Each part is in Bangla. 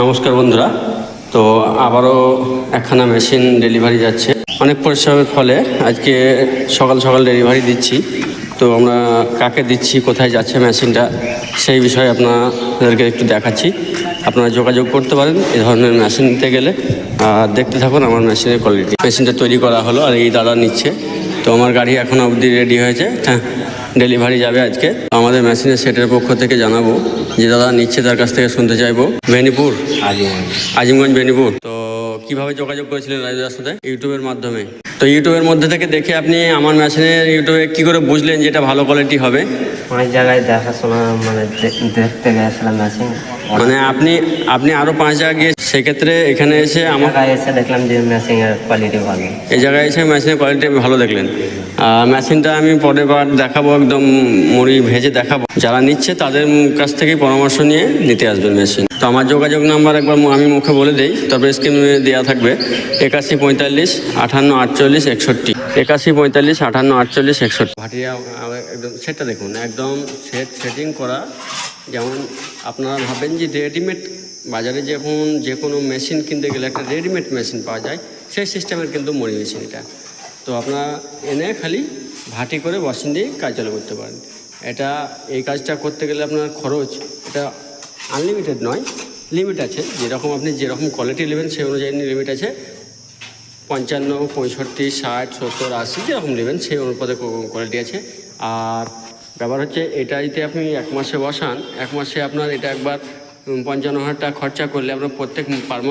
নমস্কার বন্ধুরা। তো আবারও একখানা মেশিন ডেলিভারি যাচ্ছে। অনেক পরিশ্রমের ফলে আজকে সকাল সকাল ডেলিভারি দিচ্ছি। তো আমরা কাকে দিচ্ছি, কোথায় যাচ্ছে মেশিনটা, সেই বিষয়ে আপনাদেরকে একটু দেখাচ্ছি। আপনারা যোগাযোগ করতে পারেন এই ধরনের মেশিন নিতে গেলে। আর দেখতে থাকুন আমার মেশিনের কোয়ালিটি। মেশিনটা তৈরি করা হলো আর এই দাদা নিচ্ছে। তো আমার গাড়ি এখনও অবধি রেডি হয়েছে, হ্যাঁ, ডেলিভারি যাবে আজকে। আমার মেশিনের সেটের পক্ষ থেকে জানাবো যে দাদা নিচ্ছে, তার কাছ থেকে শুনতে চাইবো। বেনিপুর, আজিমগঞ্জ বেনিপুর। তো কিভাবে যোগাযোগ করেছিলেন রাজুদার সাথে? ইউটিউবের মাধ্যমে। তো ইউটিউবের মধ্যে থেকে দেখে আপনি আমার মেশিনের ইউটিউবে কি করে বুঝলেন যেটা ভালো কোয়ালিটি হবে? অনেক জায়গায় দেখাশোনা মানে দেখতে গেছিলাম মেশিন। মানে আপনি আরও 5 জায়গায় গিয়ে, সেক্ষেত্রে এখানে এসে আমার এসে দেখলাম যে মেশিনের কোয়ালিটি ভালো। এই জায়গায় এসে মেশিনের কোয়ালিটি ভালো দেখলেন। মেশিনটা আমি পরের বার দেখাবো, একদম মুড়ি ভেজে দেখাবো। যারা নিচ্ছে তাদের কাছ থেকেই পরামর্শ নিয়ে নিতে আসবেন মেশিন। তো আমার যোগাযোগ নাম্বার একবার আমি মুখে বলে দিই, তারপরে স্ক্রিনে দেওয়া থাকবে। 81 45 58 48 61। 81 45 58 48 61। ভাটিয়া একদম সেটটা দেখুন, একদম সেটিং করা। যেমন আপনারা ভাবেন যে রেডিমেড বাজারে যখন যে কোনো মেশিন কিনতে গেলে একটা রেডিমেড মেশিন পাওয়া যায়, সেই সিস্টেমের কিন্তু মুড়ি মেশিন এটা। তো আপনারা এনে খালি ভাটি করে বসিন দিয়ে কাজ চালু করতে পারেন। এটা এই কাজটা করতে গেলে আপনার খরচ, এটা আনলিমিটেড নয়, লিমিট আছে। যেরকম আপনি যেরকম কোয়ালিটি নেবেন সেই অনুযায়ী লিমিট আছে। 55 65 60 70 80 যেরকম নেবেন সেই অনুপাতে কোয়ালিটি আছে। আর ব্যাপার হচ্ছে, এটা যদি আপনি 1 মাসে বসান, 1 মাসে আপনার এটা একবার 55,000 টাকা খরচা করলে আপনার প্রত্যেক পার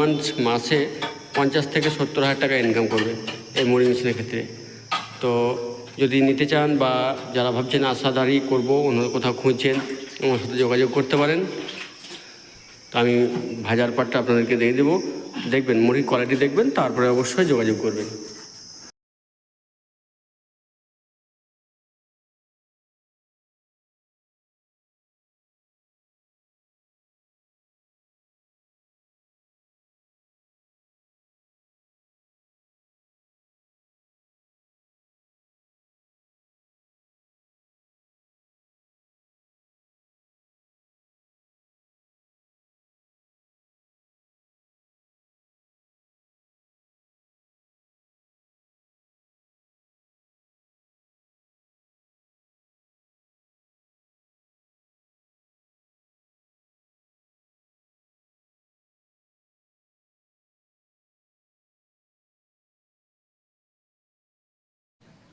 মাসে 50 থেকে 70,000 টাকা ইনকাম করবে এই মুড়ি মেশিনের ক্ষেত্রে। তো যদি নিতে চান বা যারা ভাবছেন আশাদারি করবো, অন্য কোথাও খুঁজছেন, আমার সাথে যোগাযোগ করতে পারেন। তো আমি ভাজার পাটটা আপনাদেরকে দিয়ে দেবো, দেখবেন মুড়ির কোয়ালিটি দেখবেন, তারপরে অবশ্যই যোগাযোগ করবেন।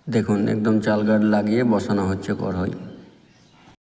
দেখুন একদম চাল গার্ড লাগিয়ে বসানো হচ্ছে কড়াই।